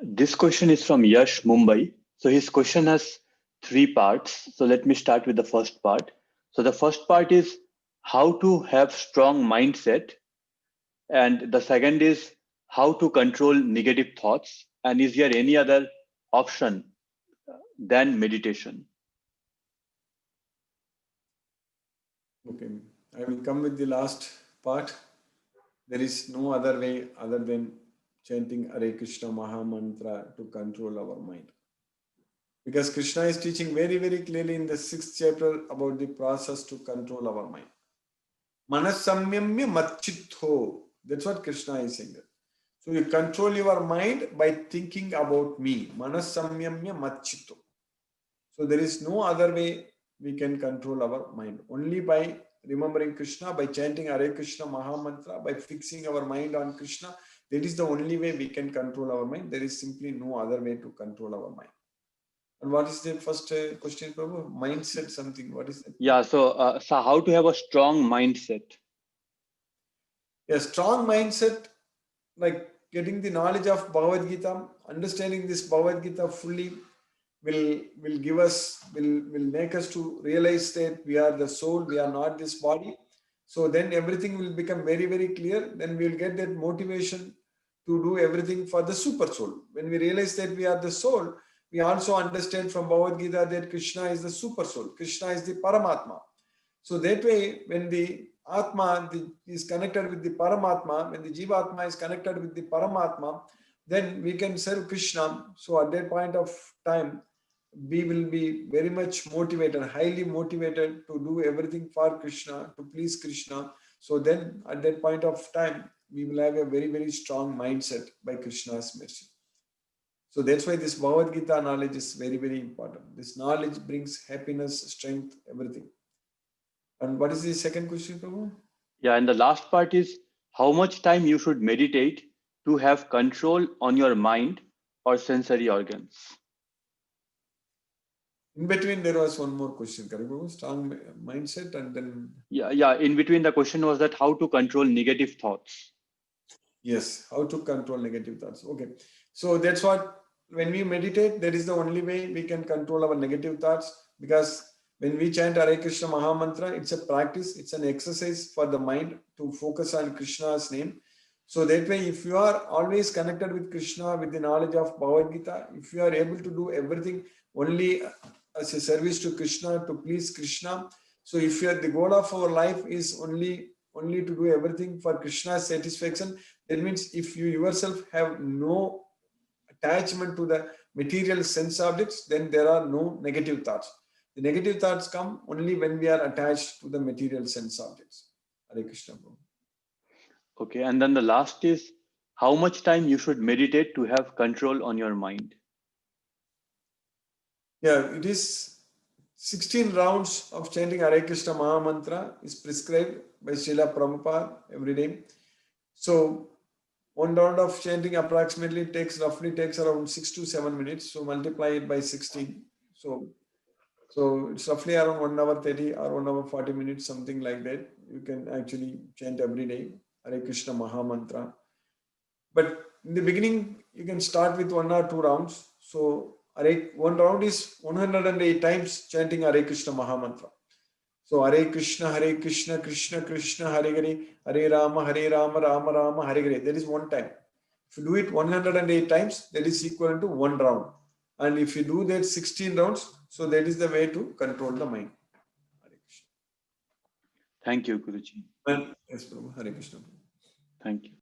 This question is from Yash Mumbai. So his question has three parts. So let me start with the first part. So the first part is how to have strong mindset, and the second is how to control negative thoughts, and is there any other option than meditation? Okay, I will come with the last part. There is no other way other than chanting Hare Krishna Maha Mantra to control our mind. Because Krishna is teaching very, very clearly in the sixth chapter about the process to control our mind. Manasamyamya matchitho. That's what Krishna is saying. So you control your mind by thinking about me. Manasamyamya matchitho. So there is no other way we can control our mind. Only by remembering Krishna, by chanting Hare Krishna Maha Mantra, by fixing our mind on Krishna. That is the only way we can control our mind. There is simply no other way to control our mind. And what is the first question, Prabhu? Mindset something. What is that? Yeah, so how to have a strong mindset? A strong mindset, like getting the knowledge of Bhagavad Gita, understanding this Bhagavad Gita fully will give us, will make us to realize that we are the soul, we are not this body. So then everything will become very, very clear. Then we'll get that motivation to do everything for the super soul. When we realize that we are the soul, we also understand from Bhagavad Gita that Krishna is the super soul. Krishna is the Paramatma. So that way, when the Atma is connected with the Paramatma, when the Jivatma is connected with the Paramatma, then we can serve Krishna. So at that point of time, we will be very much motivated, highly motivated to do everything for Krishna, to please Krishna. So then at that point of time, we will have a very, very strong mindset by Krishna's mercy. So that's why this Bhagavad Gita knowledge is very, very important. This knowledge brings happiness, strength, everything. And what is the second question, Prabhu? Yeah, and the last part is how much time you should meditate to have control on your mind or sensory organs. In between, there was one more question, correct, Prabhu? Strong mindset and then. Yeah. In between, the question was that how to control negative thoughts. Yes, how to control negative thoughts. Okay. So that's what, when we meditate, that is the only way we can control our negative thoughts, because when we chant Hare Krishna Maha Mantra, it's a practice, it's an exercise for the mind to focus on Krishna's name. So that way, if you are always connected with Krishna, with the knowledge of Bhagavad Gita, if you are able to do everything only as a service to Krishna, to please Krishna. So if you are, the goal of our life is only to do everything for Krishna's satisfaction, that means if you yourself have no attachment to the material sense objects, then there are no negative thoughts. The negative thoughts come only when we are attached to the material sense objects. Hare Krishna. Okay, and then the last is how much time you should meditate to have control on your mind. Yeah, it is 16 rounds of chanting Hare Krishna Maha Mantra is prescribed by Srila Prabhupada every day. So one round of chanting approximately roughly takes around 6 to 7 minutes. So multiply it by 16. So it's roughly around 1 hour 30 or 1 hour 40 minutes, something like that. You can actually chant every day Hare Krishna Maha Mantra. But in the beginning, you can start with 1 or 2 rounds. So one round is 108 times chanting Hare Krishna Maha Mantra. So Hare Krishna, Krishna Krishna, Hare Hare, Hare Rama, Rama Rama, Hare Hare. That is one time. If you do it 108 times, that is equal to one round. And if you do that 16 rounds, so that is the way to control the mind. Hare Krishna. Thank you, Guruji. Yes, Prabhu. Hare Krishna. Thank you.